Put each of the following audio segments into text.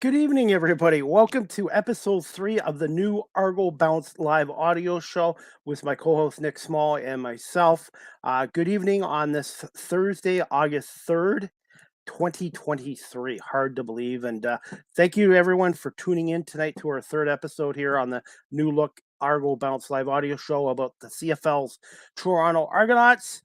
Good evening, everybody. Welcome to episode 3 of the new Argo Bounce live audio show with my co host Nick Small and myself. Good evening on this Thursday, August 3rd. 2023. Hard to believe. And thank you, everyone, for tuning in tonight to our third episode here on the new look Argo Bounce live audio show about the CFL's Toronto Argonauts.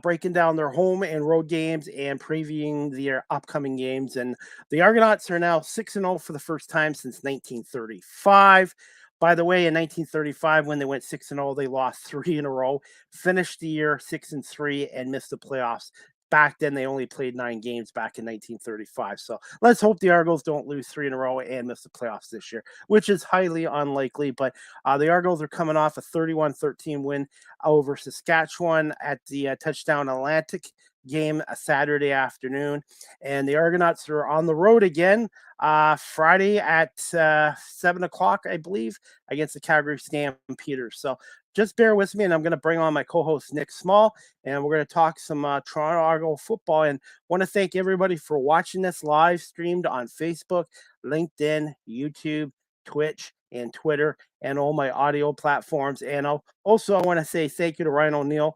Breaking down their home and road games and previewing their upcoming games. And the Argonauts are now 6-0 for the first time since 1935. By the way, in 1935, when they went 6-0, they lost 3 in a row, finished the year 6-3, and missed the playoffs. Back then, they only played 9 games back in 1935. So let's hope the Argos don't lose 3 in a row and miss the playoffs this year, which is highly unlikely. But the Argos are coming off a 31-13 win over Saskatchewan at the Touchdown Atlantic game a Saturday afternoon. And the Argonauts are on the road again Friday at 7 o'clock, I believe, against the Calgary Stampeders. So just bear with me, and I'm going to bring on my co-host Nick Small, and we're going to talk some Toronto Argo football. And want to thank everybody for watching this live streamed on Facebook, LinkedIn, YouTube, Twitch, and Twitter, and all my audio platforms. And I want to say thank you to Ryan O'Neill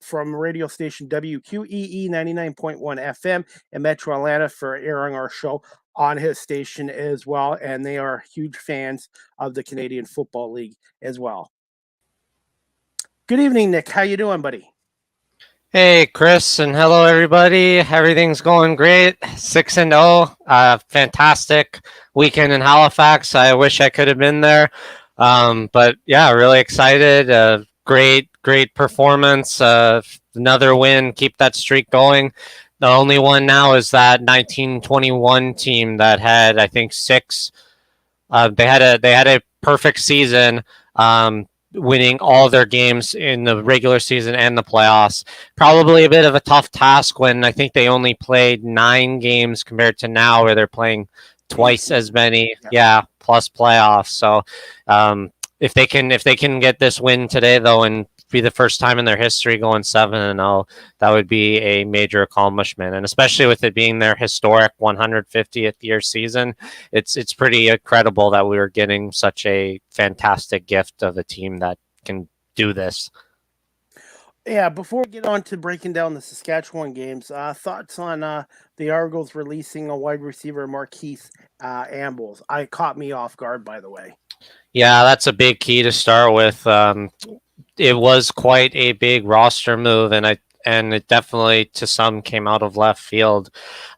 from radio station WQEE 99.1 FM in Metro Atlanta for airing our show on his station as well. And they are huge fans of the Canadian Football League as well. Good evening, Nick. How you doing, buddy? Hey, Chris, and hello, everybody. Everything's going great. 6-0. Fantastic weekend in Halifax. I wish I could have been there. But yeah, really excited. Great performance. Another win. Keep that streak going. The only one now is that 1921 team that had, I think, 6. They had a perfect season. Winning all their games in the regular season and the playoffs. Probably a bit of a tough task when I think they only played 9 games compared to now where they're playing twice as many. Yeah, plus playoffs. So if they can get this win today though and be the first time in their history going 7-0, that would be a major accomplishment. And especially with it being their historic 150th year season, it's pretty incredible that we were getting such a fantastic gift of a team that can do this. Yeah, before we get on to breaking down the Saskatchewan games, thoughts on the Argos releasing a wide receiver, Marquise Ambles. Caught me off guard, by the way. Yeah, that's a big key to start with. It was quite a big roster move, and it definitely to some came out of left field.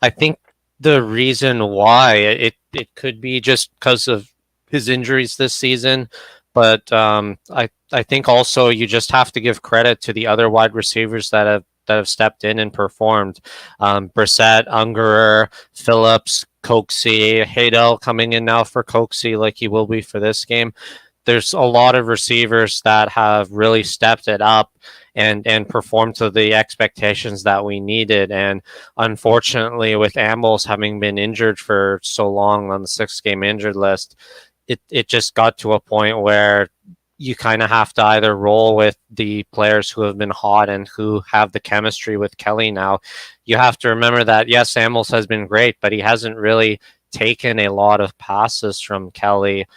I think the reason why it could be just because of his injuries this season, but I think also you just have to give credit to the other wide receivers that have stepped in and performed. Brissett, Ungerer, Phillips, Coxie, Haydel coming in now for Coxie like he will be for this game. There's a lot of receivers that have really stepped it up and performed to the expectations that we needed. And unfortunately, with Ambles having been injured for so long on the 6-game injured list, it just got to a point where you kind of have to either roll with the players who have been hot and who have the chemistry with Kelly now. You have to remember that, yes, Ambles has been great, but he hasn't really taken a lot of passes from Kelly.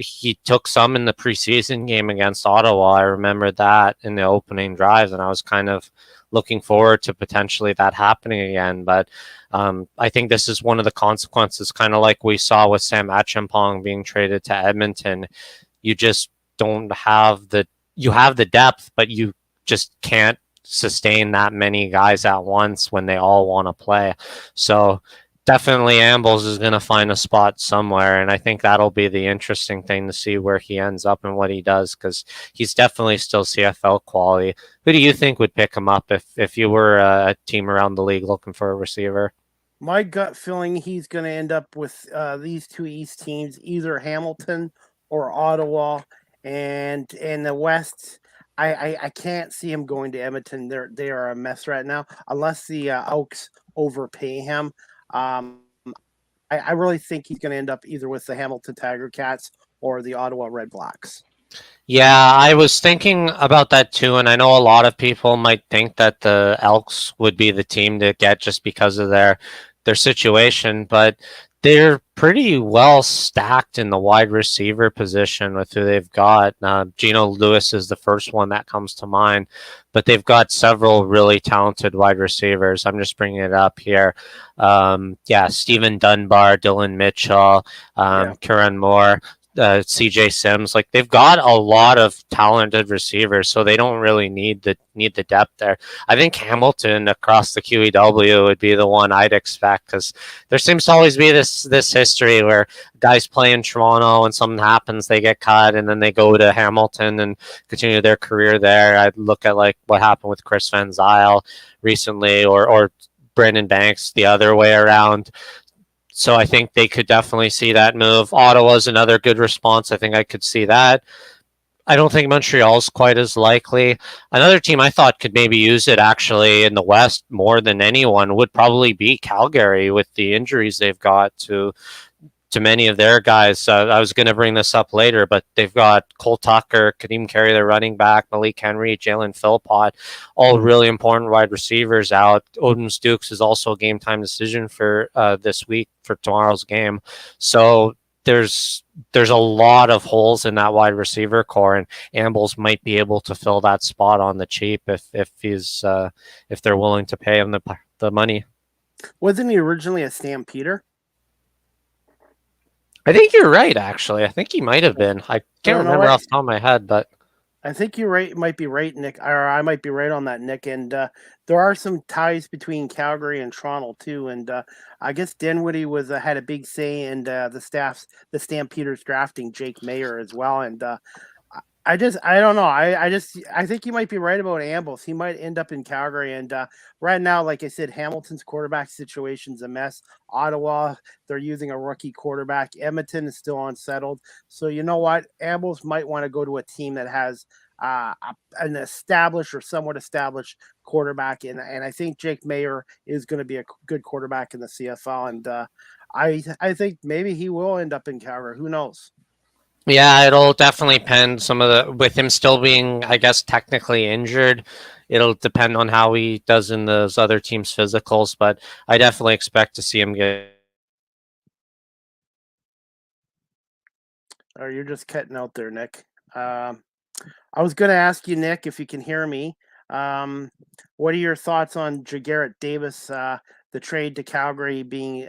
He took some in the preseason game against Ottawa. I remember that in the opening drives, and I was kind of looking forward to potentially that happening again. But I think this is one of the consequences, kind of like we saw with Sam Acheampong being traded to Edmonton. You just don't have you have the depth, but you just can't sustain that many guys at once when they all want to play. So definitely Ambles is going to find a spot somewhere, and I think that'll be the interesting thing to see where he ends up and what he does, because he's definitely still CFL quality. Who do you think would pick him up if you were a team around the league looking for a receiver? My gut feeling he's going to end up with these two East teams, either Hamilton or Ottawa. And in the West, I can't see him going to Edmonton. They are a mess right now, unless the Elks overpay him. I really think he's going to end up either with the Hamilton Tiger Cats or the Ottawa Red Blacks. Yeah, I was thinking about that too, and I know a lot of people might think that the Elks would be the team to get just because of their situation, but they're pretty well stacked in the wide receiver position with who they've got. Geno Lewis is the first one that comes to mind, but they've got several really talented wide receivers. I'm just bringing it up here. Stephen Dunbar, Dylan Mitchell, Kieran Moore. CJ Sims, like they've got a lot of talented receivers, so they don't really need the depth there. I think Hamilton across the QEW would be the one I'd expect, because there seems to always be this history where guys play in Toronto and something happens, they get cut, and then they go to Hamilton and continue their career there. I'd look at like what happened with Chris Van Zyl recently, or Brandon Banks the other way around. So I think they could definitely see that move. Ottawa's another good response. I think I could see that. I don't think Montreal's quite as likely. Another team I thought could maybe use it actually in the West more than anyone would probably be Calgary, with the injuries they've got to many of their guys. I was going to bring this up later, but they've got Cole Tucker, Kadeem Carey, their running back, Malik Henry, Jalen Philpott, all really important wide receivers out. Odin Dukes is also a game time decision for this week for tomorrow's game. So there's a lot of holes in that wide receiver core, and Ambles might be able to fill that spot on the cheap if they're willing to pay him the money. Wasn't he originally a Stampeder? I think you're right, actually. I think he might have been. I can't remember off the top of my head, but I think you're right. Might be right, Nick, or I might be right on that, Nick. And there are some ties between Calgary and Toronto too. And I guess Dinwiddie had a big say in the Stampeders drafting Jake Mayer as well. And I don't know. I think you might be right about Ambles. He might end up in Calgary. And right now, like I said, Hamilton's quarterback situation's a mess. Ottawa, they're using a rookie quarterback. Edmonton is still unsettled. So you know what? Ambles might want to go to a team that has an established or somewhat established quarterback. And I think Jake Mayer is going to be a good quarterback in the CFL. And I think maybe he will end up in Calgary. Who knows? Yeah, it'll definitely depend. With him still being, I guess, technically injured, it'll depend on how he does in those other teams' physicals. But I definitely expect to see him get. Oh, you're just cutting out there, Nick. I was going to ask you, Nick, if you can hear me. What are your thoughts on Jagarrett Davis, the trade to Calgary being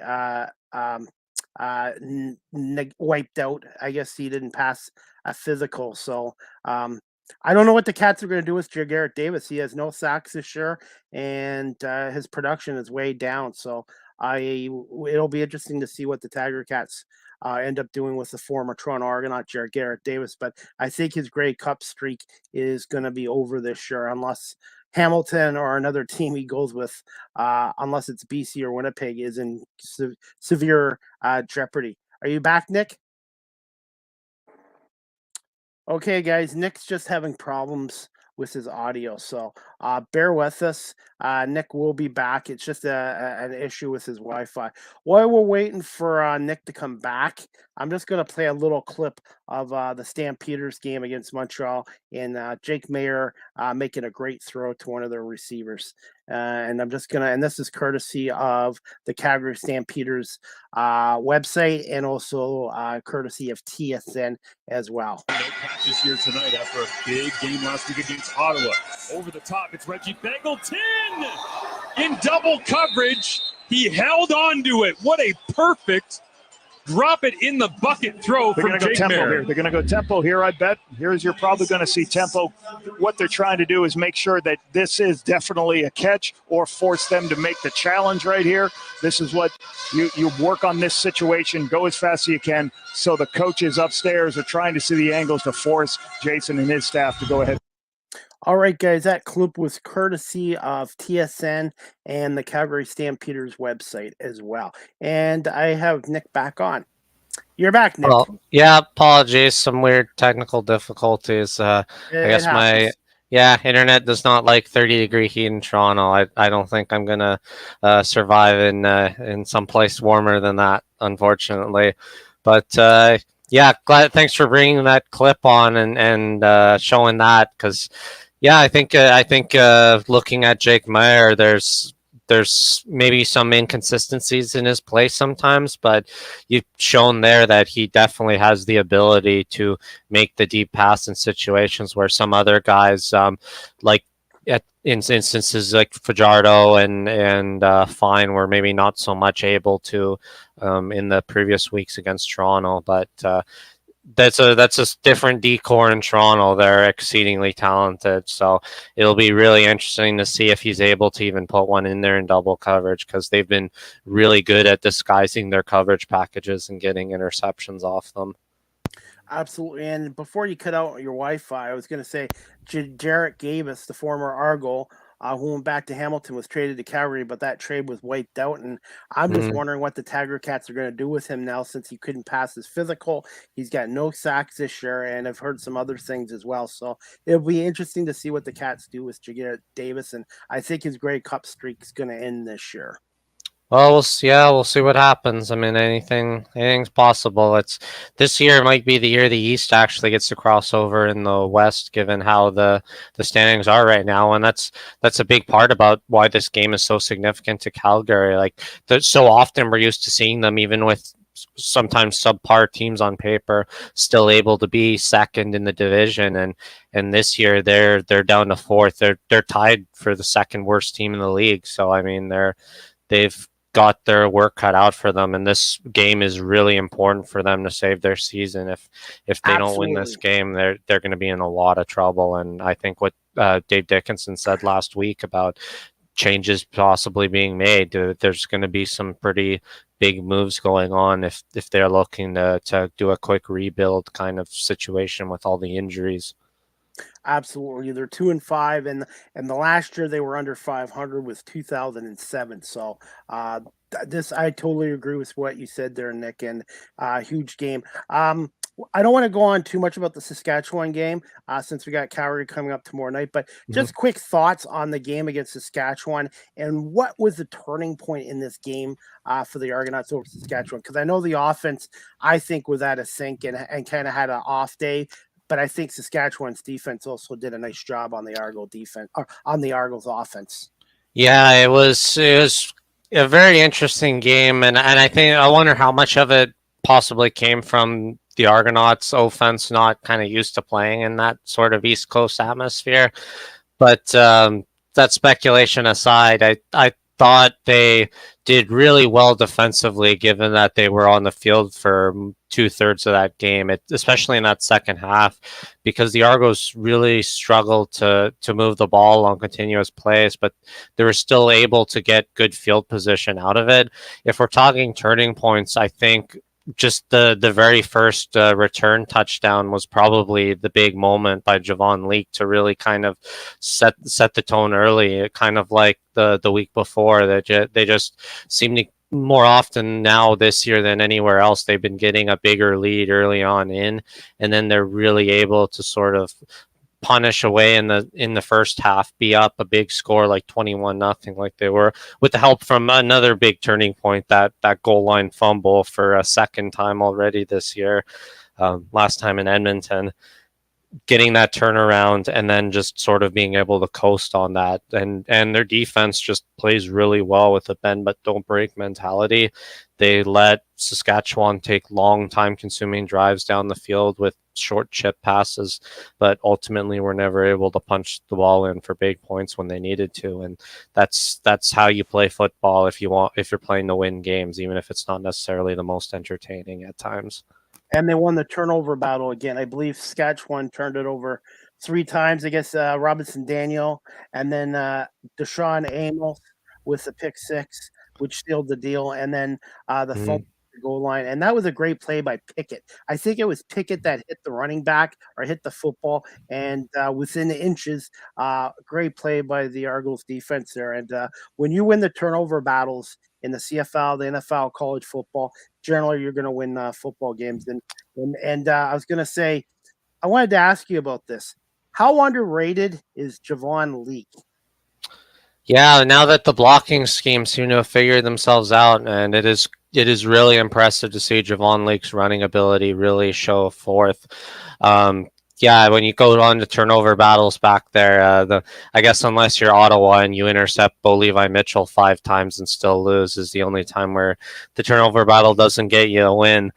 wiped out? I guess he didn't pass a physical. So I don't know what the Cats are going to do with Jagarrett Davis. He has no sacks this year, and his production is way down. So it'll be interesting to see what the Tiger Cats end up doing with the former Toronto Argonaut Jagarrett Davis. But I think his Grey Cup streak is going to be over this year, unless Hamilton or another team he goes with, unless it's BC or Winnipeg, is in severe jeopardy. Are you back, Nick? Okay, guys, Nick's just having problems with his audio, so bear with us. Nick will be back. It's just an issue with his Wi-Fi. While we're waiting for Nick to come back, I'm just going to play a little clip of the Stampeders game against Montreal and Jake Mayer making a great throw to one of their receivers. And I'm just going to, and this is courtesy of the Calgary Stampeders website, and also courtesy of TSN as well. No catches here tonight after a big game last week against Ottawa. Over the top, it's Reggie Begelton in double coverage. He held on to it. What a perfect drop it in the bucket throw from Jake Mayer. They're going to go tempo here, I bet. You're probably going to see tempo. What they're trying to do is make sure that this is definitely a catch, or force them to make the challenge right here. This is what you work on this situation. Go as fast as you can. So the coaches upstairs are trying to see the angles to force Jason and his staff to go ahead. All right, guys, that clip was courtesy of TSN and the Calgary Stampeders website as well. And I have Nick back on. You're back, Nick. Well, yeah, apologies. Some weird technical difficulties. I guess my internet does not like 30-degree heat in Toronto. I don't think I'm going to survive in some place warmer than that, unfortunately. But thanks for bringing that clip on and showing that, because I think looking at Jake Mayer, there's there's maybe some inconsistencies in his play sometimes, but you've shown there that he definitely has the ability to make the deep pass in situations where some other guys, like in instances like Fajardo and Fine, were maybe not so much able to in the previous weeks against Toronto. But that's a different decor in Toronto. They're exceedingly talented, so it'll be really interesting to see if he's able to even put one in there in double coverage, because they've been really good at disguising their coverage packages and getting interceptions off them. Absolutely. And before you cut out your Wi-Fi, I was going to say Jarrett Gabus, the former Argo, who went back to Hamilton, was traded to Calgary, but that trade was wiped out. And I'm just wondering what the Tiger Cats are going to do with him now, since he couldn't pass his physical. He's got no sacks this year, and I've heard some other things as well. So it'll be interesting to see what the Cats do with Jarrett Davis. And I think his Grey Cup streak is going to end this year. Well, we'll see what happens. I mean, anything's possible. This year might be the year the East actually gets to cross over in the West, given how the standings are right now, and that's a big part about why this game is so significant to Calgary. Like, so often we're used to seeing them, even with sometimes subpar teams on paper, still able to be second in the division, and this year they're down to fourth. They're tied for the second worst team in the league. So I mean, they've got their work cut out for them, and this game is really important for them to save their season. If they don't win this game, they're going to be in a lot of trouble. And I think what Dave Dickinson said last week about changes possibly being made, there's going to be some pretty big moves going on if they're looking to do a quick rebuild kind of situation with all the injuries. Absolutely. They're 2-5, and the last year they were under 500 was 2007. So this, I totally agree with what you said there, Nick, and huge game. I don't want to go on too much about the Saskatchewan game since we got Calgary coming up tomorrow night, but just quick thoughts on the game against Saskatchewan, and what was the turning point in this game for the Argonauts over Saskatchewan? Because I know the offense, I think, was at a sink and kind of had an off day. But I think Saskatchewan's defense also did a nice job on the Argo defense, or on the Argos offense. Yeah, it was a very interesting game, and I wonder how much of it possibly came from the Argonauts offense not kind of used to playing in that sort of East Coast atmosphere. But that speculation aside, I thought they did really well defensively, given that they were on the field for 2/3 of that game, especially in that second half, because the Argos really struggled to move the ball on continuous plays, but they were still able to get good field position out of it. If we're talking turning points, I think just the very first return touchdown was probably the big moment by Javon Leake to really kind of set the tone early, kind of like the week before. That they just seem to, more often now this year than anywhere else, they've been getting a bigger lead early on and then they're really able to sort of punish away in the first half, be up a big score like 21-0, like they were, with the help from another big turning point, that goal line fumble for a second time already this year, last time in Edmonton. Getting that turnaround and then just sort of being able to coast on that, and their defense just plays really well with a bend but don't break mentality. They let Saskatchewan take long time consuming drives down the field with short chip passes, but ultimately were never able to punch the ball in for big points when they needed to. And that's how you play football if you're playing to win games, even if it's not necessarily the most entertaining at times. And they won the turnover battle again. I believe Saskatchewan turned it over 3 times against Robinson Daniel, and then Deshaun Amos with the pick 6, which sealed the deal, and then the phone goal line. And that was a great play by Pickett. I think it was Pickett that hit the running back or hit the football, and within the inches, great play by the Argos defense there. And when you win the turnover battles in the CFL, the NFL, college football, generally you're going to win football games. And I was going to say, I wanted to ask you about this. How underrated is Javon Leake? Yeah, now that the blocking schemes seem to have figured themselves out, and it is really impressive to see Javon Leake's running ability really show forth. yeah, when you go on to turnover battles back there, I guess unless you're Ottawa and you intercept Bo Levi Mitchell 5 times and still lose, is the only time where the turnover battle doesn't get you a win.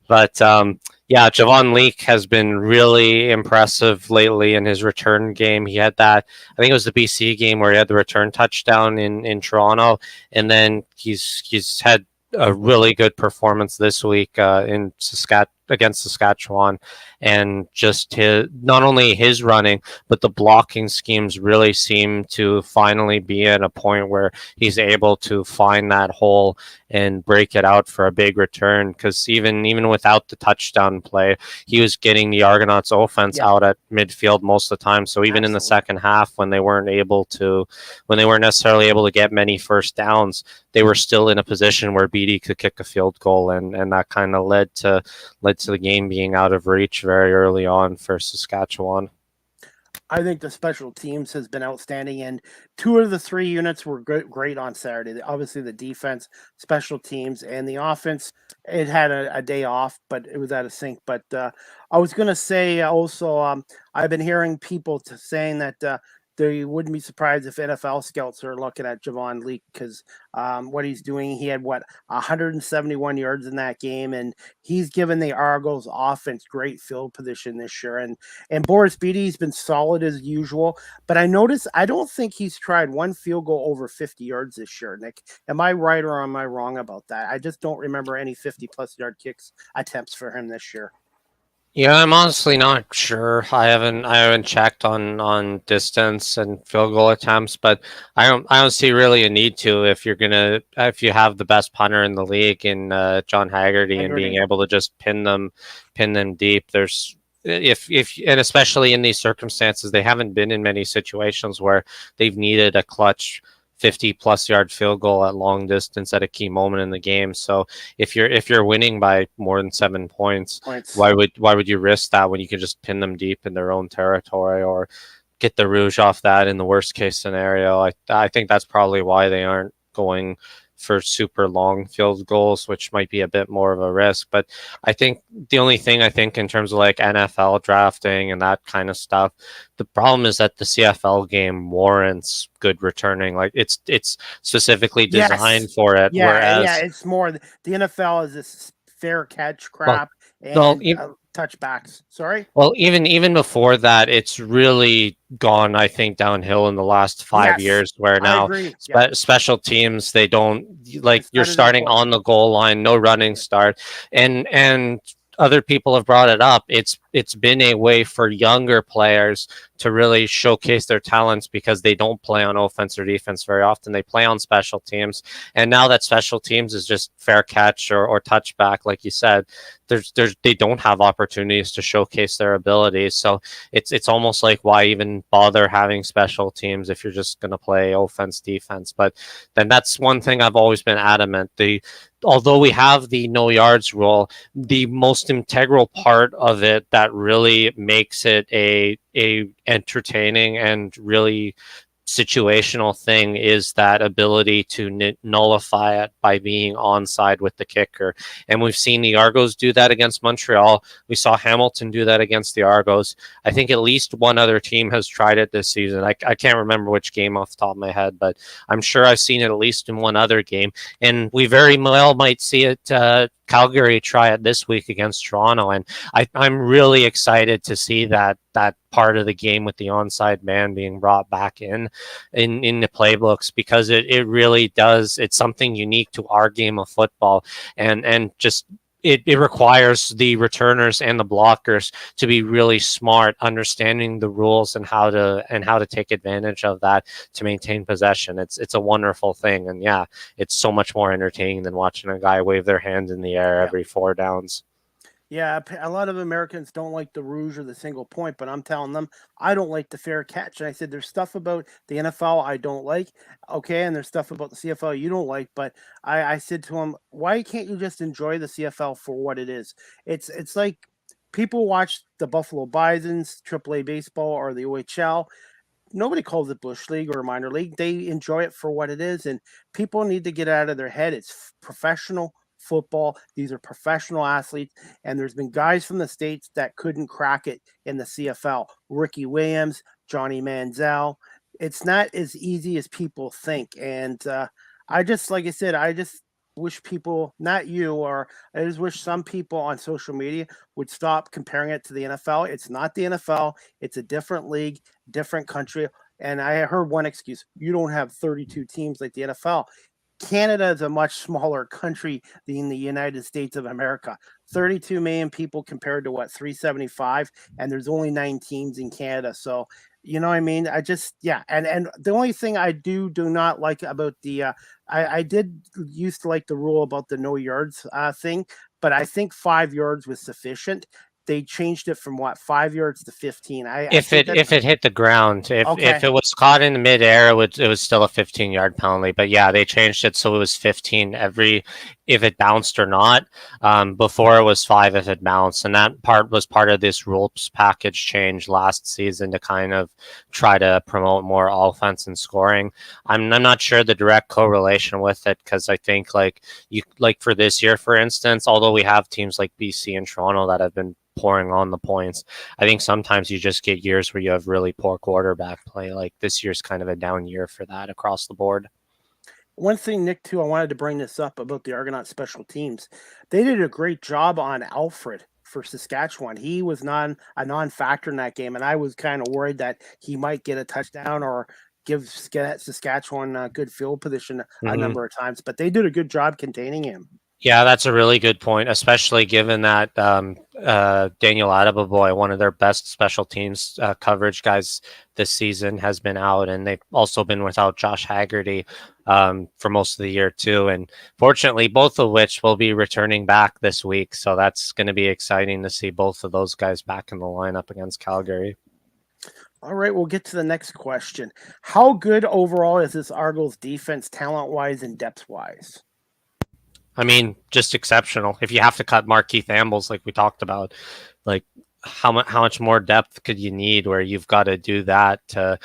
But yeah, Javon Leake has been really impressive lately in his return game. He had that, I think it was the BC game where he had the return touchdown in Toronto, and then he's had a really good performance this week in against Saskatchewan, and just not only his running but the blocking schemes really seem to finally be at a point where he's able to find that hole and break it out for a big return, because even without the touchdown play, he was getting the Argonauts offense out at midfield most of the time. So even in the second half, when they weren't necessarily able to get many first downs, they were still in a position where BD could kick a field goal, and that kind of led to the game being out of reach very early on for Saskatchewan. I think the special teams has been outstanding, and 2 of the 3 units were great on Saturday. Obviously, the defense, special teams, and the offense. It had a day off, but it was out of sync. But I was going to say also, I've been hearing people saying that they wouldn't be surprised if NFL scouts are looking at Javon Leake, because what he's doing. He had 171 yards in that game, and he's given the Argos offense great field position this year. And Boris Beattie's been solid as usual, but I don't think he's tried one field goal over 50 yards this year. Nick, am I right or am I wrong about that? I just don't remember any 50-plus yard kicks attempts for him this year. Yeah, I'm honestly not sure. I haven't checked on distance and field goal attempts, but I don't see really a need to if you have the best punter in the league in John Haggerty and being able to just pin them deep. There's if and especially in these circumstances, they haven't been in many situations where they've needed a clutch 50-plus yard field goal at long distance at a key moment in the game. So if you're winning by more than 7 points, why would you risk that when you can just pin them deep in their own territory or get the rouge off that in the worst case scenario? I think that's probably why they aren't going for super long field goals, which might be a bit more of a risk. But I think the only thing in terms of like NFL drafting and that kind of stuff, the problem is that the CFL game warrants good returning. Like it's specifically designed for it. Yeah, whereas it's more the NFL is this fair catch crap and touchbacks. Sorry. Well, even before that, it's really gone, I think, downhill in the last 5 years, where now special teams, they don't like, you're starting on the goal line, no running start, and other people have brought it up. It's been a way for younger players to really showcase their talents because they don't play on offense or defense very often. They play on special teams, and now that special teams is just fair catch or touchback, like you said, they don't have opportunities to showcase their abilities. So it's almost like, why even bother having special teams if you're just going to play offense defense? But then that's one thing I've always been adamant. Although we have the no yards rule, the most integral part of it that really makes it a entertaining and really situational thing is that ability to nullify it by being onside with the kicker. And we've seen the Argos do that against Montreal. We saw Hamilton do that against the Argos. I think at least one other team has tried it this season. I can't remember which game off the top of my head, but I'm sure I've seen it at least in one other game. And we very well might see it Calgary try it this week against Toronto, and I'm really excited to see that part of the game with the onside man being brought back in the playbooks, because it really does. It's something unique to our game of football, and just it requires the returners and the blockers to be really smart, understanding the rules and how to take advantage of that to maintain possession. It's a wonderful thing, and yeah, it's so much more entertaining than watching a guy wave their hands in the air every 4 downs. Yeah, a lot of Americans don't like the rouge or the single point, but I'm telling them I don't like the fair catch. And I said, there's stuff about the NFL I don't like, okay, and there's stuff about the CFL you don't like. But I said to him, why can't you just enjoy the CFL for what it is? It's like people watch the Buffalo Bisons, AAA baseball, or the OHL. Nobody calls it Bush League or minor league. They enjoy it for what it is, and people need to get out of their head. It's professional football. These are professional athletes, and there's been guys from the States that couldn't crack it in the CFL. Ricky Williams, Johnny Manziel. It's not as easy as people think. And I just, like I said, I just wish people, not you, or I just wish some people on social media would stop comparing it to the NFL. It's not the NFL. It's a different league, different country. And I heard one excuse: you don't have 32 teams like the NFL. Canada is a much smaller country than the United States of America. 32 million people compared to 375, and there's only 9 teams in Canada. So, you know what I mean? I just, yeah. And the only thing I do not like about the I did used to like the rule about the no yards thing, but I think 5 yards was sufficient. They changed it from 5 yards to 15. If it hit the ground, if it was caught in the midair, it was still a 15-yard penalty. But yeah, they changed it so it was 15 if it bounced or not. Before it was 5 if it bounced, and that was part of this rules package change last season to kind of try to promote more offense and scoring. I'm not sure the direct correlation with it, because I think like for this year, for instance, although we have teams like BC and Toronto that have been pouring on the points, I think sometimes you just get years where you have really poor quarterback play. Like this year's kind of a down year for that across the board. One thing, Nick, too, I wanted to bring this up about the Argonauts special teams. They did a great job on Alfred for Saskatchewan. He was a non-factor in that game, and I was kind of worried that he might get a touchdown or give Saskatchewan a good field position a number of times, but they did a good job containing him. Yeah, that's a really good point, especially given that Daniel Adebaboy, one of their best special teams coverage guys this season, has been out, and they've also been without Josh Haggerty for most of the year too. And fortunately, both of which will be returning back this week, so that's going to be exciting to see both of those guys back in the lineup against Calgary. All right, we'll get to the next question. How good overall is this Argos defense, talent-wise and depth-wise? I mean, just exceptional. If you have to cut Markeith Ambles, like we talked about, like how much more depth could you need where you've got to do that to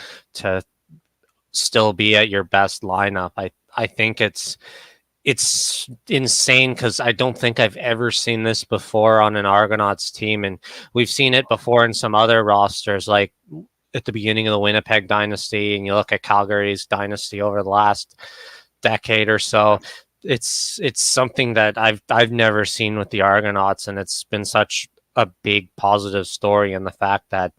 still be at your best lineup? I think it's insane, because I don't think I've ever seen this before on an Argonauts team, and we've seen it before in some other rosters, like at the beginning of the Winnipeg dynasty, and you look at Calgary's dynasty over the last decade or so. It's something that I've never seen with the Argonauts, and it's been such a big positive story in the fact that,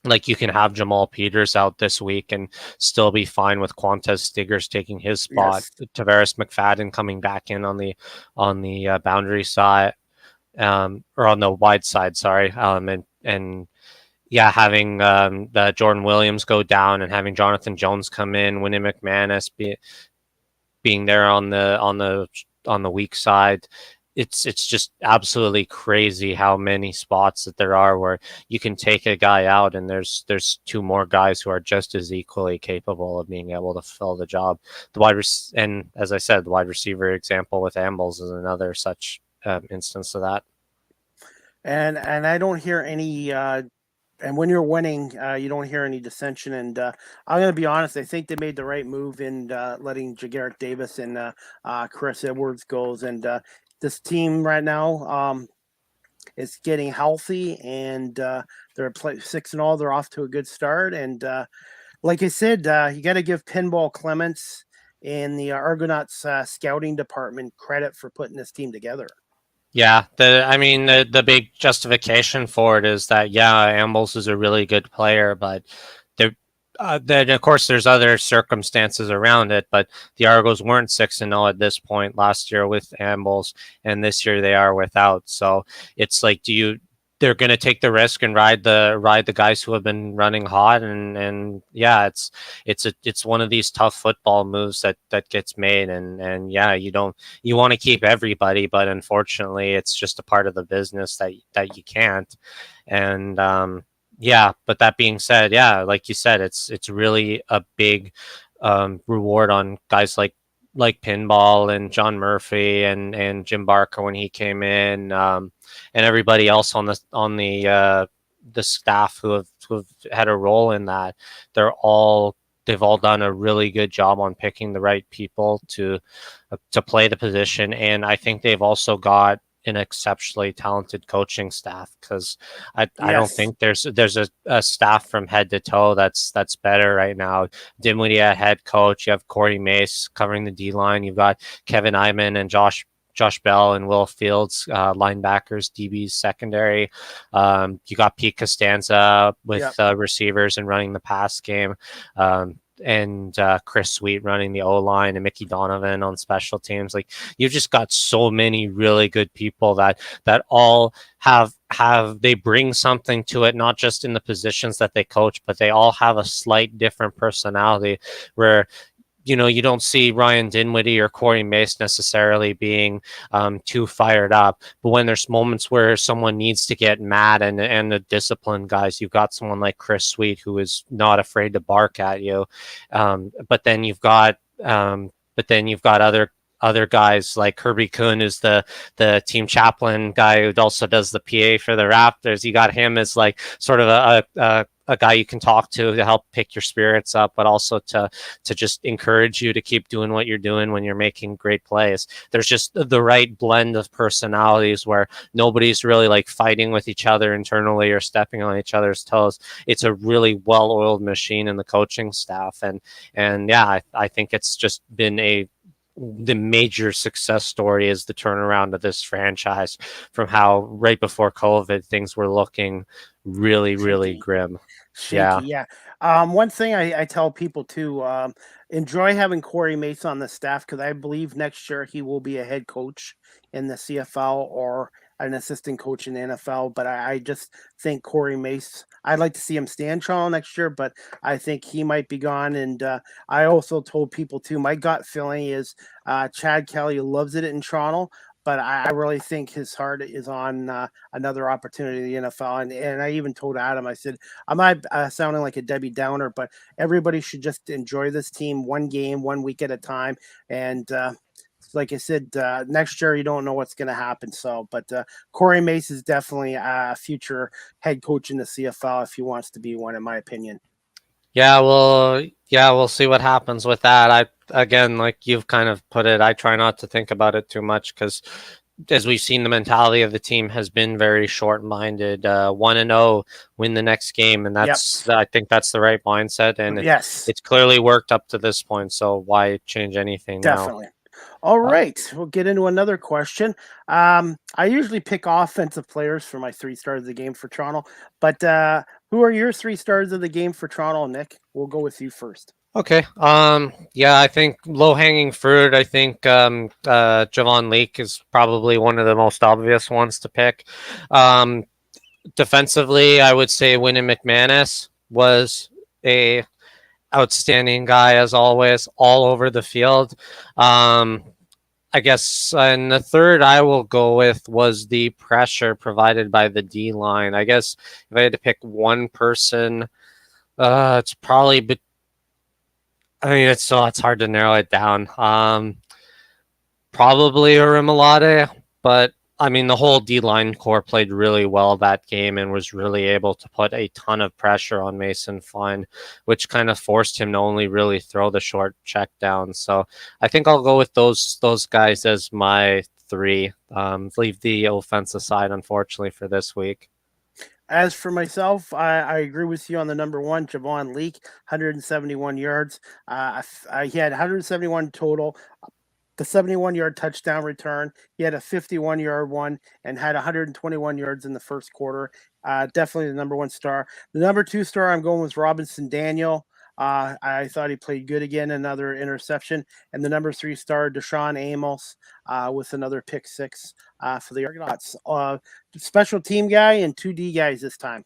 like, you can have Jamal Peters out this week and still be fine with Qantas Stiggers taking his spot. Yes. Tavares McFadden coming back in on the boundary side, or on the wide side, sorry, and yeah, having Jordan Williams go down and having Jonathan Jones come in, Winnie McManus being there on the weak side. It's just absolutely crazy how many spots that there are where you can take a guy out, and there's 2 more guys who are just as equally capable of being able to fill the job. And as I said, the wide receiver example with Ambles is another such instance of that. And I don't hear any. And when you're winning, you don't hear any dissension. And I'm going to be honest, I think they made the right move in letting Jagareth Davis and Chris Edwards go. And this team right now is getting healthy, and they're 6-0. They're off to a good start. And like I said, you got to give Pinball Clements and the Argonauts scouting department credit for putting this team together. Yeah, the big justification for it is that, yeah, Ambles is a really good player, but then of course there's other circumstances around it. But the Argos weren't 6-0 at this point last year with Ambles, and this year they are without. So it's like, they're going to take the risk and ride the guys who have been running hot, and yeah, it's one of these tough football moves that gets made, and yeah, you want to keep everybody, but unfortunately it's just a part of the business that you can't. And yeah, but that being said, yeah, like you said, it's really a big reward on guys like Pinball and John Murphy and Jim Barker when he came in, and everybody else on the staff who have had a role in that. They're all they've all done a really good job on picking the right people to play the position, and I think they've also got an exceptionally talented coaching staff, because I don't Yes. think there's a staff from head to toe that's better right now. Dinwiddie at head coach, you have Corey Mace covering the D line, you've got Kevin Iman and Josh Bell and Will Fields, linebackers, DBs, secondary. You got Pete Costanza with receivers and running the pass game. And Chris Sweet running the O-line, and Mickey Donovan on special teams. Like, you've just got so many really good people that all have they bring something to it, not just in the positions that they coach, but they all have a slight different personality, where you don't see Ryan Dinwiddie or Corey Mace necessarily being too fired up. But when there's moments where someone needs to get mad and the disciplined guys, you've got someone like Chris Sweet, who is not afraid to bark at you. But then you've got other guys like Herbie Kuhn, who's the team chaplain guy who also does the PA for the Raptors. You got him as like sort of a guy you can talk to help pick your spirits up, but also to just encourage you to keep doing what you're doing when you're making great plays. There's just the right blend of personalities where nobody's really like fighting with each other internally or stepping on each other's toes. It's a really well-oiled machine in the coaching staff. And yeah, I think it's just been the major success story is the turnaround of this franchise from how right before COVID things were looking really, really grim. Shaky, yeah. One thing I tell people too, enjoy having Corey Mace on the staff, because I believe next year he will be a head coach in the CFL or an assistant coach in the NFL. But I just think Corey Mace, I'd like to see him stay in Toronto next year, but I think he might be gone. And I also told people too, my gut feeling is Chad Kelly loves it in Toronto, but I really think his heart is on another opportunity in the NFL. And I even told Adam, I said, I'm not sounding like a Debbie Downer, but everybody should just enjoy this team one game, 1 week at a time. And like I said, next year you don't know what's going to happen. So, but Corey Mace is definitely a future head coach in the CFL if he wants to be one, in my opinion. Yeah, we'll see what happens with that. Again, like you've kind of put it, I try not to think about it too much, because as we've seen, the mentality of the team has been very short-minded. 1-0, win the next game, and I think that's the right mindset. And it's clearly worked up to this point. So why change anything now? Definitely. All right, we'll get into another question. I usually pick offensive players for my 3 stars of the game for Toronto, but who are your 3 stars of the game for Toronto, Nick? We'll go with you first. Okay. Yeah, I think low-hanging fruit. I think Javon Leake is probably one of the most obvious ones to pick. Defensively, I would say Wyndham McManus was a outstanding guy, as always, all over the field. I guess in the third I will go with was the pressure provided by the D line. I guess if I had to pick one person, it's probably. It's hard to narrow it down. Probably Orimolade, but I mean, the whole D-line core played really well that game and was really able to put a ton of pressure on Mason Fine, which kind of forced him to only really throw the short check down. So I think I'll go with those guys as my 3. Leave the offensive side, unfortunately, for this week. As for myself, I agree with you on the number 1, Javon Leake, 171 yards. He had 171 total. The 71-yard touchdown return. He had a 51-yard one and had 121 yards in the first quarter. Definitely the number 1 star. The number 2 star I'm going with Robinson Daniel. I thought he played good again, another interception. And the number 3 star, Deshaun Amos, with another pick 6 for the Argonauts. Special team guy and 2 D guys this time.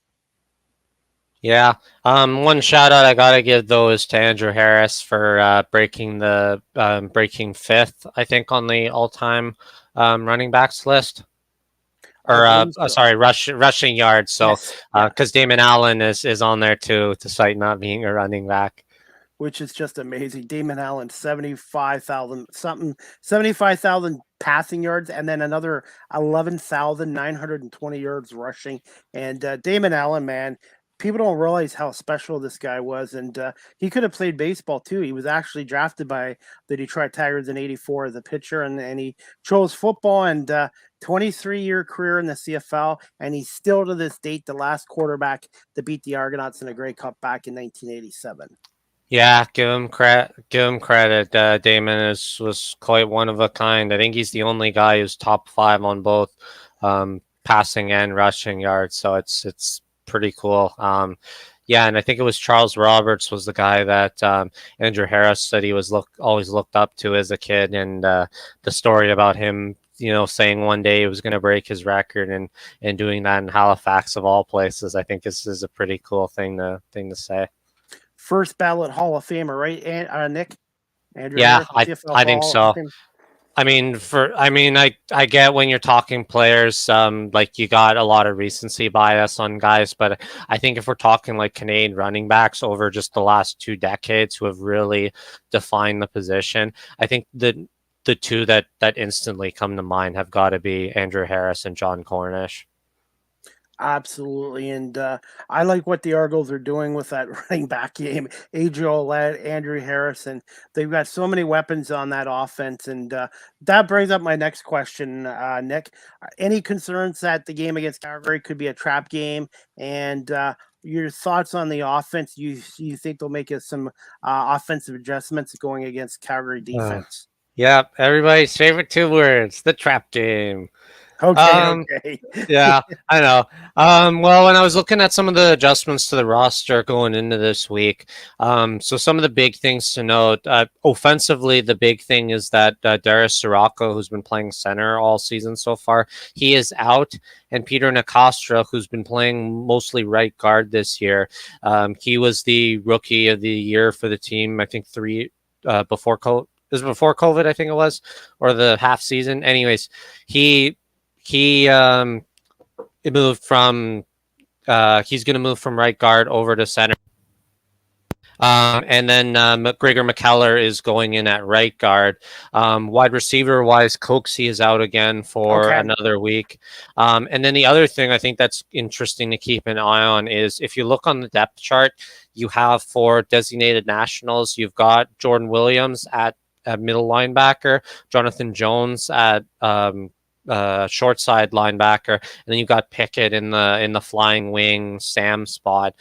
Yeah. One shout out I gotta give though is to Andrew Harris for breaking 5th, I think, on the all-time running backs list. Or sorry, rushing yards. So because Damon Allen is on there too, to cite not being a running back. Which is just amazing. Damon Allen, 75,000 passing yards, and then another 11,920 yards rushing. And Damon Allen, man, people don't realize how special this guy was, and he could have played baseball too. He was actually drafted by the Detroit Tigers in '84 as a pitcher, and he chose football, and 23-year career in the CFL, and he's still to this date the last quarterback to beat the Argonauts in a Grey Cup back in 1987. Yeah, give him credit. Give him credit. Damon was quite one of a kind. I think he's the only guy who's top 5 on both passing and rushing yards. So it's pretty cool. Yeah, and I think it was Charles Roberts was the guy that Andrew Harris said he was always looked up to as a kid, and the story about him, saying one day he was going to break his record and doing that in Halifax of all places, I think is a pretty cool thing to say. First ballot Hall of Famer, right, Nick? Andrew Yeah, Harris, I think so. I mean, I get when you're talking players, like you got a lot of recency bias on guys, but I think if we're talking like Canadian running backs over just the last 2 decades who have really defined the position, I think the two that instantly come to mind have got to be Andrew Harris and John Cornish. Absolutely, and I like what the Argos are doing with that running back game. Adrian Ouellette, Andrew Harrison, they've got so many weapons on that offense, and that brings up my next question, Nick. Any concerns that the game against Calgary could be a trap game, and your thoughts on the offense? You think they'll make some offensive adjustments going against Calgary defense? Yeah, everybody's favorite 2 words, the trap game. Okay. Yeah, I know. Well, when I was looking at some of the adjustments to the roster going into this week, so some of the big things to note, offensively, the big thing is that Darius Sirocco, who's been playing center all season so far, he is out. And Peter Nicastra, who's been playing mostly right guard this year, he was the rookie of the year for the team, I think before COVID, I think it was, or the half season. Anyways, he moved from he's going to move from right guard over to center, and then McGregor McKellar is going in at right guard. Wide receiver wise, Coxie is out again for another week, and then the other thing I think that's interesting to keep an eye on is if you look on the depth chart, you have for designated nationals, you've got Jordan Williams at middle linebacker, Jonathan Jones at short side linebacker, and then you've got Pickett in the flying wing Sam spot.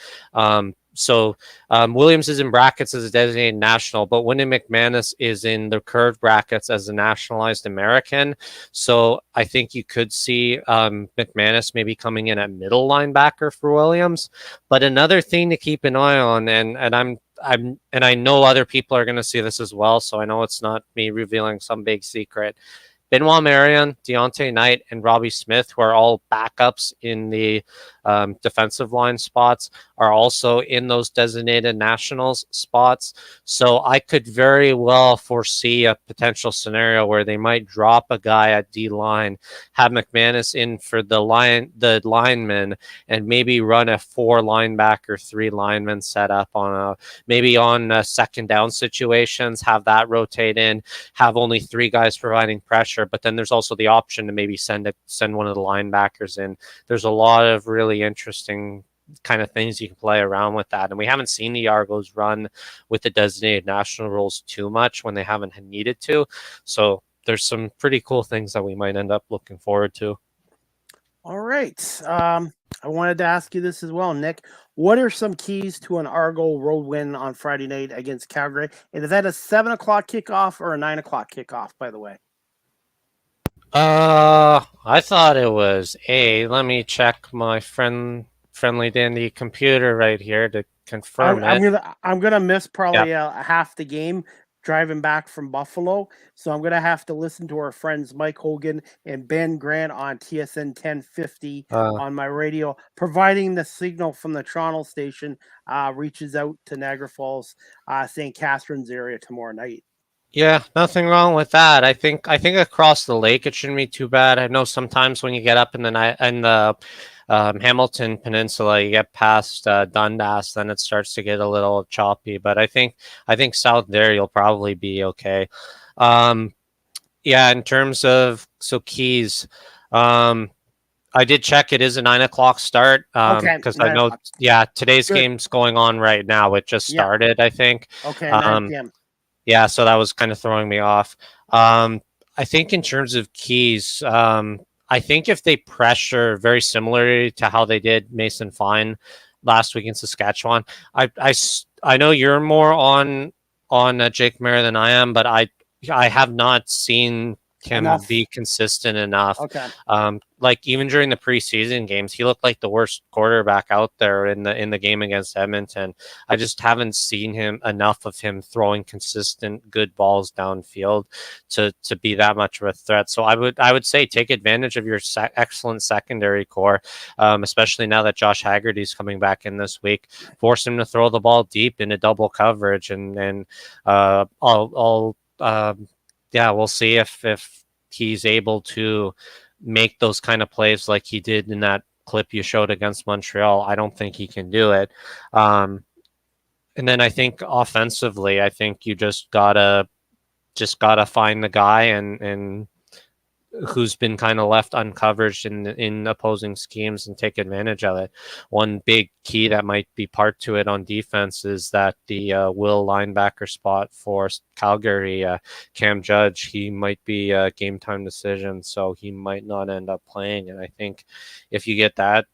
So Williams is in brackets as a designated national, but Wyndham McManus is in the curved brackets as a nationalized American. So I think you could see McManus maybe coming in at middle linebacker for Williams. But another thing to keep an eye on, and I know other people are going to see this as well, so I know it's not me revealing some big secret. Benoit Marion, Deontay Knight, and Robbie Smith, who are all backups in the defensive line spots, are also in those designated nationals spots. So I could very well foresee a potential scenario where they might drop a guy at D-line, have McManus in for the lineman, and maybe run a 4 linebacker, 3 lineman setup on second down situations, have that rotate in, have only 3 guys providing pressure. But then there's also the option to maybe send one of the linebackers in. There's a lot of really interesting kind of things you can play around with that. And we haven't seen the Argos run with the designated national roles too much when they haven't needed to. So there's some pretty cool things that we might end up looking forward to. All right. I wanted to ask you this as well, Nick. What are some keys to an Argo road win on Friday night against Calgary? And is that a 7:00 kickoff or a 9:00 kickoff, by the way? I thought it was let me check my friendly dandy computer right here to confirm it. I'm gonna miss probably half the game driving back from Buffalo, so I'm gonna have to listen to our friends Mike Hogan and Ben Grant on TSN 1050 on my radio, providing the signal from the Toronto station reaches out to Niagara Falls, St. Catharines area tomorrow night. Yeah, nothing wrong with that. I think across the lake it shouldn't be too bad. I know sometimes when you get up in the Hamilton Peninsula, you get past Dundas, then it starts to get a little choppy. But I think south there you'll probably be okay. Yeah, in terms of keys, I did check. It is a 9 o'clock start. Okay, Because I 9 know, o'clock. today's Good. game's going on right now. It just Yeah. started, I think. Okay, 9 p.m. Yeah, so that was kind of throwing me off. I think in terms of keys, I think if they pressure very similarly to how they did Mason Fine last week in Saskatchewan, I know you're more on Jake Mayer than I am, but I have not seen him Enough. be consistent enough. Okay. Like even during the preseason games, he looked like the worst quarterback out there in the game against Edmonton. I just haven't seen enough of him throwing consistent good balls downfield to be that much of a threat. So I would say take advantage of your excellent secondary core, especially now that Josh Haggerty's coming back in this week. Force him to throw the ball deep into double coverage, and we'll see if he's able to make those kind of plays like he did in that clip you showed against Montreal. I don't think he can do it. And then I think offensively, I think you just gotta find the guy and who's been kind of left uncovered in opposing schemes and take advantage of it. One big key that might be part to it on defense is that the will linebacker spot for Calgary, Cam Judge, he might be a game time decision, so he might not end up playing. And I think if you get that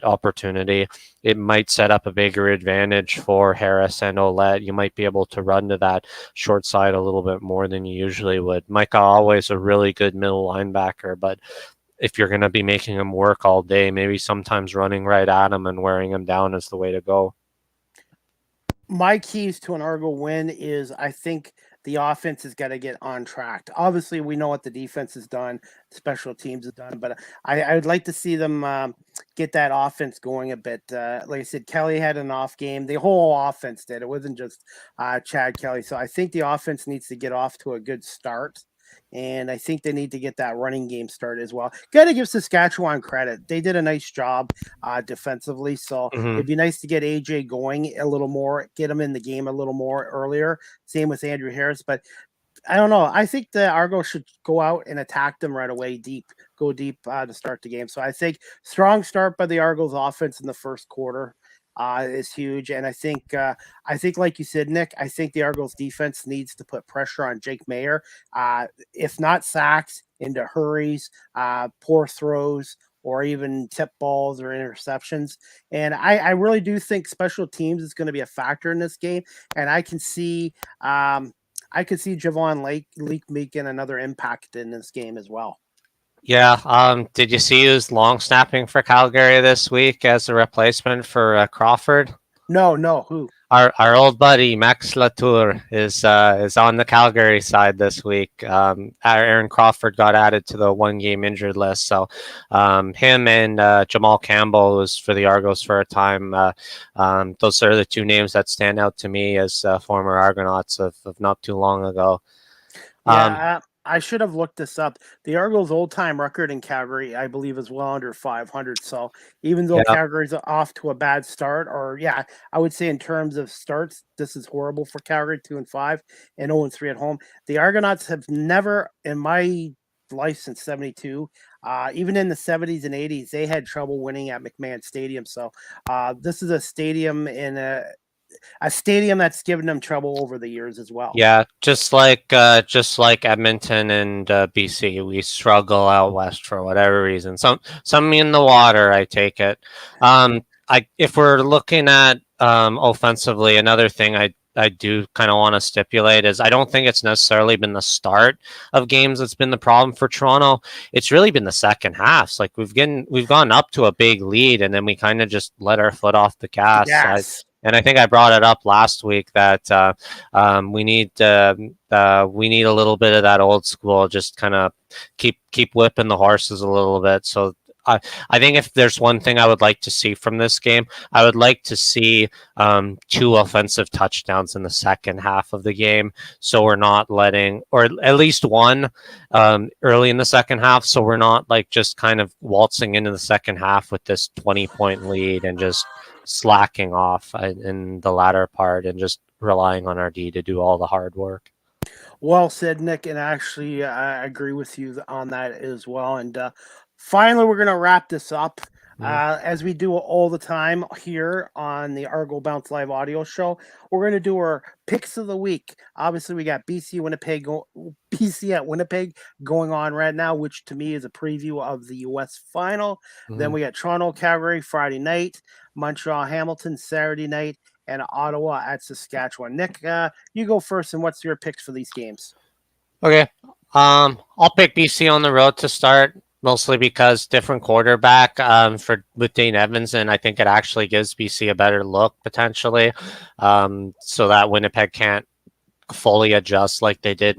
opportunity, it might set up a bigger advantage for Harris and Ouellette. You might be able to run to that short side a little bit more than you usually would. Micah always a really good middle linebacker, but if you're going to be making him work all day, maybe sometimes running right at him and wearing him down is the way to go. My keys to an Argo win is I think the offense has got to get on track. Obviously, we know what the defense has done, special teams have done, but I would like to see them get that offense going a bit. Like I said, Kelly had an off game. The whole offense did. It wasn't just Chad Kelly. So I think the offense needs to get off to a good start. And I think they need to get that running game started as well. Got to give Saskatchewan credit. They did a nice job defensively. So it'd be nice to get AJ going a little more, get him in the game a little more earlier. Same with Andrew Harris. But I don't know. I think the Argo should go out and attack them right away, go deep to start the game. So I think strong start by the Argos offense in the first quarter is huge. And I think, like you said, Nick, I think the Argos defense needs to put pressure on Jake Mayer. If not sacks, into hurries, poor throws, or even tip balls or interceptions. And I really do think special teams is going to be a factor in this game. And I can see Javon Leake making another impact in this game as well. Yeah. Did you see who's long snapping for Calgary this week as a replacement for Crawford? No. Who? Our old buddy Max Latour is on the Calgary side this week. Aaron Crawford got added to the 1-game injured list, so him and Jamal Campbell, who's for the Argos for a time. Those are the two names that stand out to me as former Argonauts of not too long ago. Yeah, I should have looked this up. The Argos' old-time record in Calgary, I believe, is well under 500. So even though Calgary's off to a bad start, I would say in terms of starts, this is horrible for Calgary, 2-5 and 0-3 at home. The Argonauts have never, in my life since 72, even in the 70s and 80s, they had trouble winning at McMahon Stadium. So this is a stadium that's given them trouble over the years as well. Yeah, just like Edmonton and BC, we struggle out west for whatever reason. Some in the water, I take it. If we're looking at offensively, another thing I do kind of want to stipulate is I don't think it's necessarily been the start of games that's been the problem for Toronto. It's really been the second halves. Like we've gone up to a big lead and then we kind of just let our foot off the gas. Yes. And I think I brought it up last week that we need a little bit of that old school, just kind of keep whipping the horses a little bit. So I think if there's one thing I would like to see from this game, I would like to see 2 offensive touchdowns in the second half of the game. So we're not letting, or at least one early in the second half. So we're not like just kind of waltzing into the second half with this 20-point lead and just slacking off in the latter part and just relying on our D to do all the hard work. Well said, Nick, and actually I agree with you on that as well. And finally, we're going to wrap this up. As we do all the time here on the Argo Bounce Live audio show, we're going to do our picks of the week. Obviously, we got BC at Winnipeg going on right now, which to me is a preview of the U.S. final. Then we got Toronto, Calgary Friday night, Montreal, Hamilton Saturday night, and Ottawa at Saskatchewan. Nick, you go first, and what's your picks for these games? Okay. I'll pick BC on the road to start, mostly because different quarterback with Dane Evans, and I think it actually gives BC a better look potentially, so that Winnipeg can't fully adjust like they did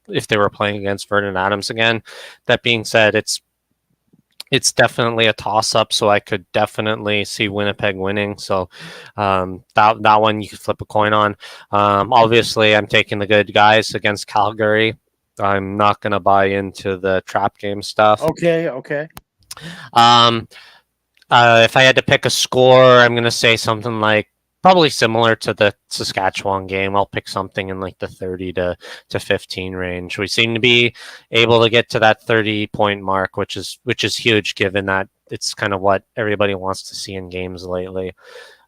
if they were playing against Vernon Adams again. That being said, it's definitely a toss-up, so I could definitely see Winnipeg winning. So that one you could flip a coin on. Obviously, I'm taking the good guys against Calgary. I'm not going to buy into the trap game stuff. Okay. If I had to pick a score, I'm going to say something like probably similar to the Saskatchewan game. I'll pick something in like the 30 to 15 range. We seem to be able to get to that 30-point mark, which is huge given that it's kind of what everybody wants to see in games lately.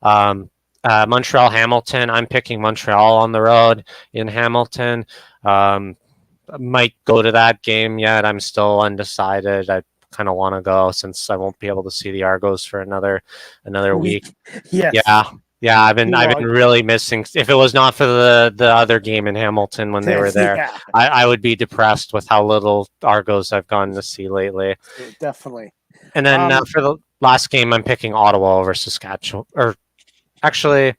Montreal, Hamilton. I'm picking Montreal on the road in Hamilton. Might go to that game yet. I'm still undecided. I kind of want to go since I won't be able to see the Argos for another week. Yes. Yeah. I've been really missing. If it was not for the other game in Hamilton when they were there, I would be depressed with how little Argos I've gotten to see lately. Definitely. And then for the last game, I'm picking Ottawa over Saskatchewan. Or actually,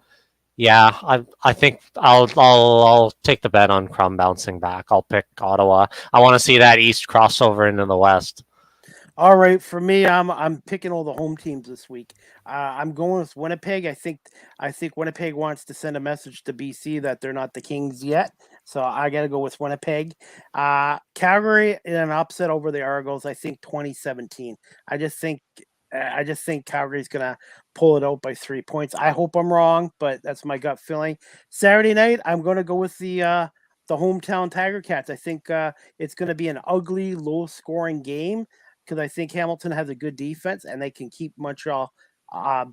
yeah, I think I'll take the bet on Crum bouncing back. I'll pick Ottawa. I want to see that East crossover into the West. All right, for me, I'm picking all the home teams this week. I'm going with Winnipeg. I think Winnipeg wants to send a message to BC that they're not the Kings yet, so I got to go with Winnipeg. Calgary in an upset over the Argos. I think 2017. I just think Calgary's gonna pull it out by 3 points. I hope I'm wrong, but that's my gut feeling. Saturday night, I'm gonna go with the hometown Tiger Cats. I think it's gonna be an ugly, low-scoring game because I think Hamilton has a good defense and they can keep Montreal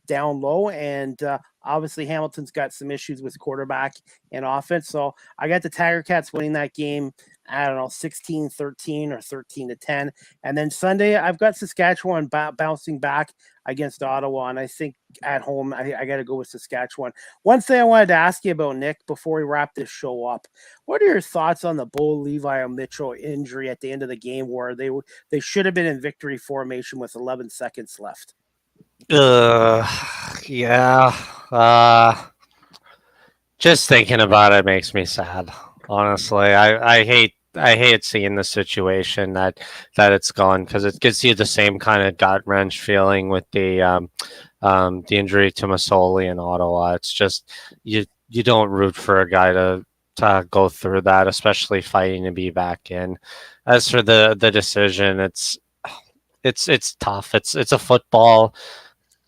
down low. And obviously, Hamilton's got some issues with quarterback and offense. So I got the Tiger Cats winning that game. I don't know, 16-13 or 13-10. And then Sunday, I've got Saskatchewan bouncing back against Ottawa. And I think at home, I got to go with Saskatchewan. One thing I wanted to ask you about, Nick, before we wrap this show up, what are your thoughts on the Bo Levi Mitchell injury at the end of the game where they should have been in victory formation with 11 seconds left? Yeah. Just thinking about it makes me sad. Honestly, I hate seeing the situation that it's gone because it gives you the same kind of gut wrench feeling with the injury to Masoli in Ottawa. It's just you don't root for a guy to go through that, especially fighting to be back in. As for the decision, it's tough. It's a football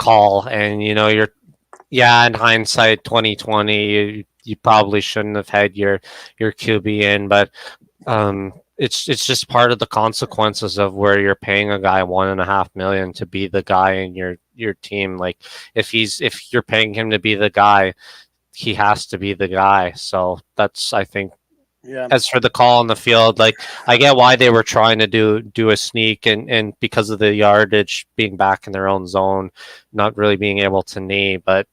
call, and in hindsight, 2020, you probably shouldn't have had your QB in, but it's just part of the consequences of where you're paying a guy $1.5 million to be the guy in your team. Like if you're paying him to be the guy, he has to be the guy. So that's, I think. Yeah. As for the call on the field, like I get why they were trying to do a sneak and because of the yardage being back in their own zone, not really being able to knee, but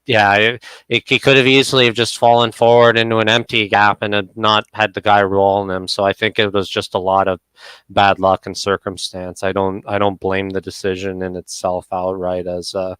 yeah, it could have easily have just fallen forward into an empty gap and had not had the guy rolling him. So I think it was just a lot of bad luck and circumstance. I don't blame the decision in itself outright as a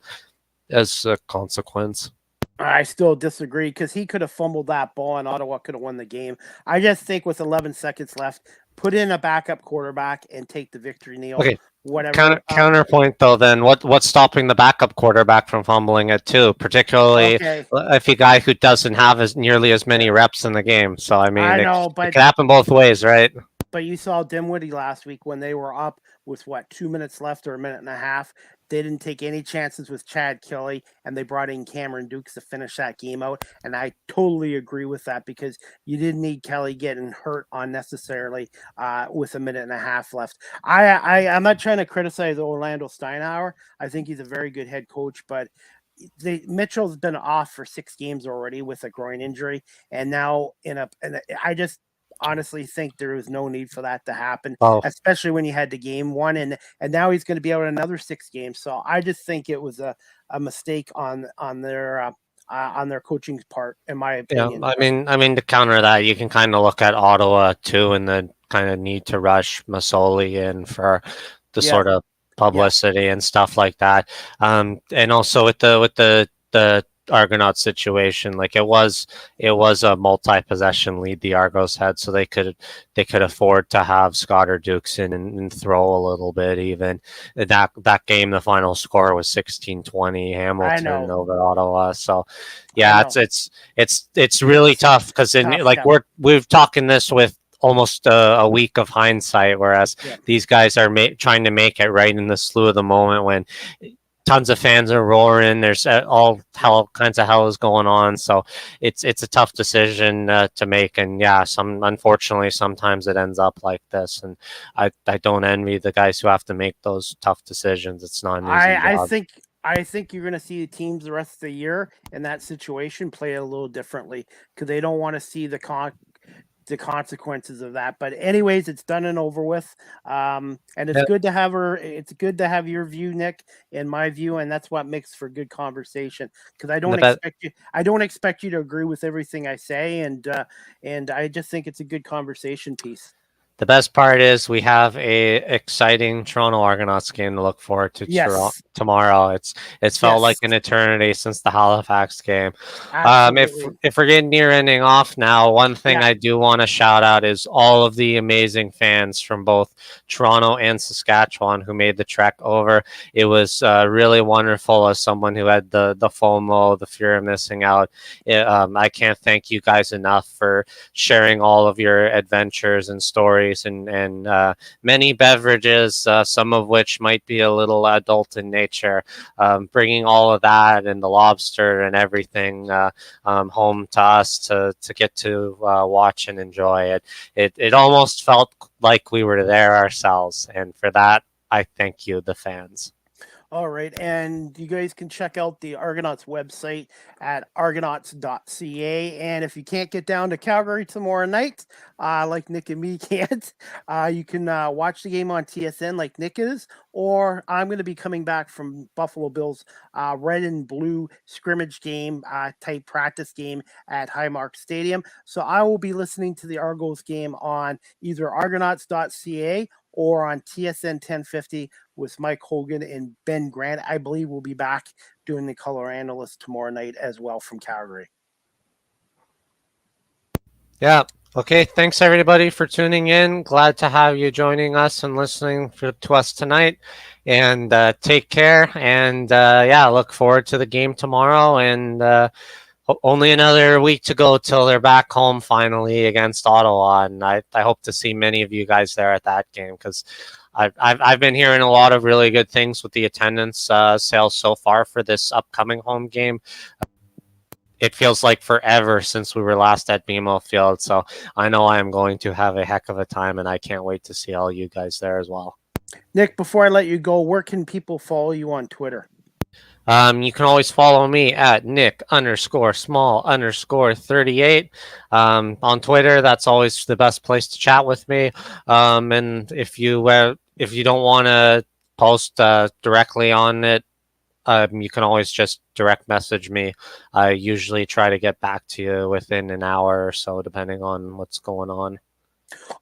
consequence. I still disagree because he could have fumbled that ball and Ottawa could have won the game. I just think with 11 seconds left, put in a backup quarterback and take the victory kneel. Okay. Whatever. Counterpoint though, then what's stopping the backup quarterback from fumbling it too? Particularly if a guy who doesn't have nearly as many reps in the game. So I mean, it could happen both ways, right? But you saw Dinwiddie last week when they were up with 2 minutes left or a minute and a half. They didn't take any chances with Chad Kelly, and they brought in Cameron Dukes to finish that game out. And I totally agree with that because you didn't need Kelly getting hurt unnecessarily with a minute and a half left. I'm not trying to criticize Orlando Steinauer. I think he's a very good head coach, but Mitchell's been off for 6 games already with a groin injury, and now I just honestly think there was no need for that to happen, especially when you had the game one, and now he's going to be out another 6 games. So I just think it was a mistake on their coaching's part, in my opinion. Yeah, I mean to counter that, you can kind of look at Ottawa too, and the kind of need to rush Masoli in for the sort of publicity and stuff like that. And also with the Argonaut situation, like it was a multi-possession lead the Argos had, so they could afford to have Scott or Dukes in and throw a little bit. Even that game, the final score was 16-20 Hamilton over Ottawa. So yeah, it's really tough because we've talking this with almost a week of hindsight, whereas these guys are trying to make it right in the slew of the moment when tons of fans are roaring. There's all kinds of hell is going on, so it's a tough decision to make. And unfortunately, sometimes it ends up like this. And I don't envy the guys who have to make those tough decisions. It's not an easy job. I think you're going to see the teams the rest of the year in that situation play it a little differently because they don't want to see the consequences of that. But anyways, it's done and over with. And it's good to have it's good to have your view, Nick, and my view, and that's what makes for good conversation. Because I don't expect you to agree with everything I say, and I just think it's a good conversation piece. The best part is we have a exciting Toronto Argonauts game to look forward to tomorrow. It's felt like an eternity since the Halifax game. If we're getting near ending off now, one thing I do want to shout out is all of the amazing fans from both Toronto and Saskatchewan who made the trek over. It was really wonderful as someone who had the FOMO, the fear of missing out. I can't thank you guys enough for sharing all of your adventures and stories and many beverages, some of which might be a little adult in nature, bringing all of that and the lobster and everything home to us to get to watch and enjoy it. It almost felt like we were there ourselves, and for that I thank you, the fans. All right, and you guys can check out the Argonauts website at argonauts.ca. And if you can't get down to Calgary tomorrow night, like Nick and me can't, you can watch the game on TSN like Nick is, or I'm going to be coming back from Buffalo Bills red and blue scrimmage game type practice game at Highmark Stadium. So I will be listening to the Argos game on either argonauts.ca or on TSN 1050 with Mike Hogan and Ben Grant. I believe we'll be back doing the color analyst tomorrow night as well from Calgary. Yeah. Okay. Thanks everybody for tuning in. Glad to have you joining us and listening to us tonight. And take care. And look forward to the game tomorrow. And only another week to go till they're back home finally against Ottawa. And I hope to see many of you guys there at that game because I've been hearing a lot of really good things with the attendance sales so far for this upcoming home game. It feels like forever since we were last at BMO Field, so I know I am going to have a heck of a time, and I can't wait to see all you guys there as well. Nick, before I let you go, where can people follow you on Twitter? You can always follow me at Nick_small_38 on Twitter. That's always the best place to chat with me. And if you don't want to post directly on it, you can always just direct message me. I usually try to get back to you within an hour or so, depending on what's going on.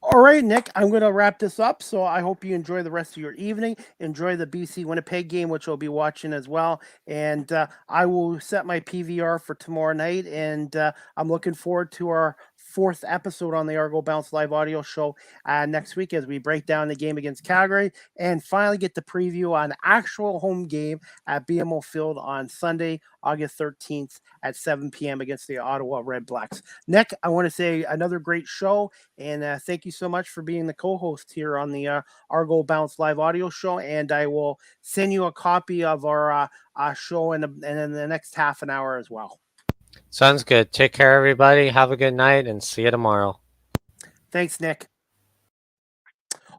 All right, Nick, I'm going to wrap this up. So I hope you enjoy the rest of your evening. Enjoy the BC Winnipeg game, which I'll be watching as well. And I will set my PVR for tomorrow night. And I'm looking forward to our 4th episode on the Argo Bounce live audio show next week as we break down the game against Calgary and finally get the preview on actual home game at BMO Field on Sunday, August 13th at 7 p.m. against the Ottawa Red Blacks. Nick, I want to say another great show, and thank you so much for being the co-host here on the Argo Bounce live audio show, and I will send you a copy of our show in the next half an hour as well. Sounds good. Take care, everybody. Have a good night, and see you tomorrow. Thanks, Nick.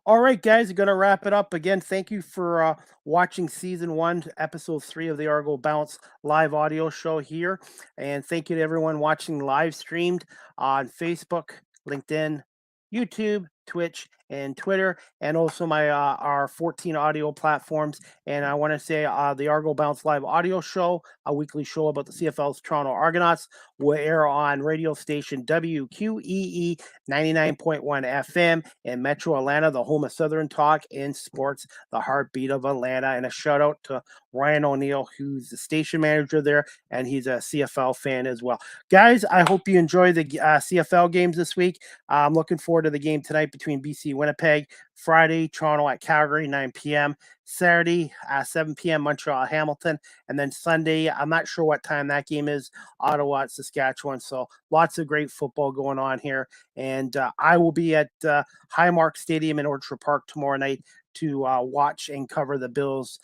All right, guys, we're going to wrap it up. Again, thank you for watching Season 1, Episode 3 of the Argo Bounce live audio show here. And thank you to everyone watching live streamed on Facebook, LinkedIn, YouTube, Twitch, and Twitter, and also my our 14 audio platforms. And I want to say the Argo Bounce live audio show, a weekly show about the CFL's Toronto Argonauts, will air on radio station WQEE 99.1 FM in Metro Atlanta, the home of Southern Talk and Sports, the heartbeat of Atlanta. And a shout out to Ryan O'Neill, who's the station manager there, and he's a CFL fan as well. Guys, I hope you enjoy the CFL games this week. I'm looking forward to the game tonight between BC Winnipeg. Friday, Toronto at Calgary, 9 p.m. Saturday, 7 p.m., Montreal Hamilton. And then Sunday, I'm not sure what time that game is, Ottawa at Saskatchewan. So lots of great football going on here. And I will be at Highmark Stadium in Orchard Park tomorrow night to watch and cover the Bills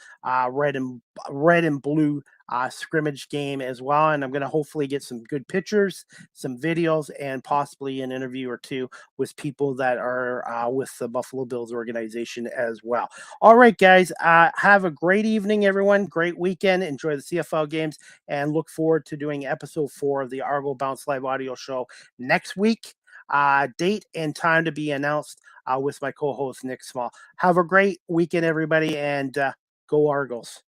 red and blue scrimmage game as well. And I'm going to hopefully get some good pictures, some videos, and possibly an interview or two with people that are with the Buffalo Bills organization as well. All right, guys, have a great evening, everyone. Great weekend. Enjoy the CFL games and look forward to doing episode 4 of the Argo Bounce live audio show next week. Date and time to be announced with my co-host, Nick Small. Have a great weekend, everybody, and go Argos.